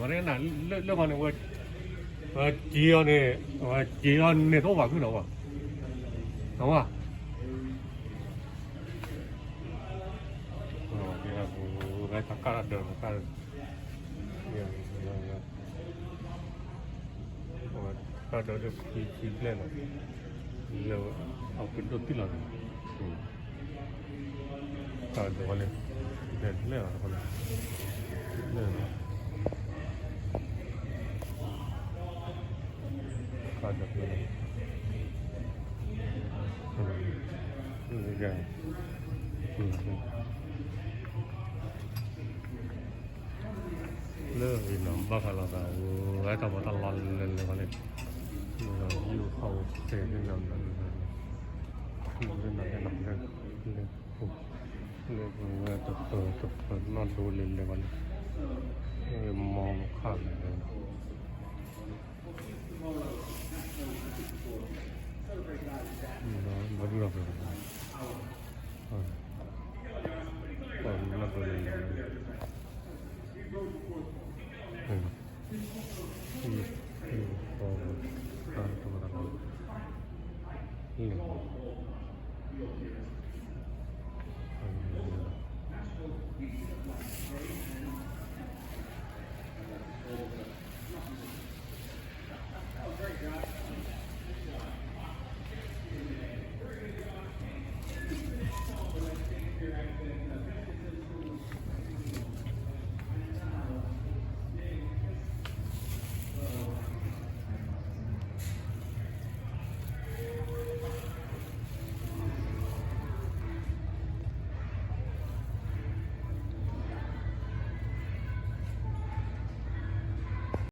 말해 나 르르만에 뭐 지연에 또 와그 나와 나와 그냥 뭐가 다 깔았더라 깔 깔아도 기기래나 이거เอาขึ้นรถที่หลัง깔도 원래 네 원래 네 깔도 이게เลิกอีน้ำบ้ากันแล้วแต่ไอ้ตาบอดตลอดเลยวันนี้เราอยู่เขาเตะที่น้ำนั่นเลยจะนอนดูเลยวันนี้มองข้ามเลยวันนี้เราไปนอนดูเลยพอตอนตรงนั้น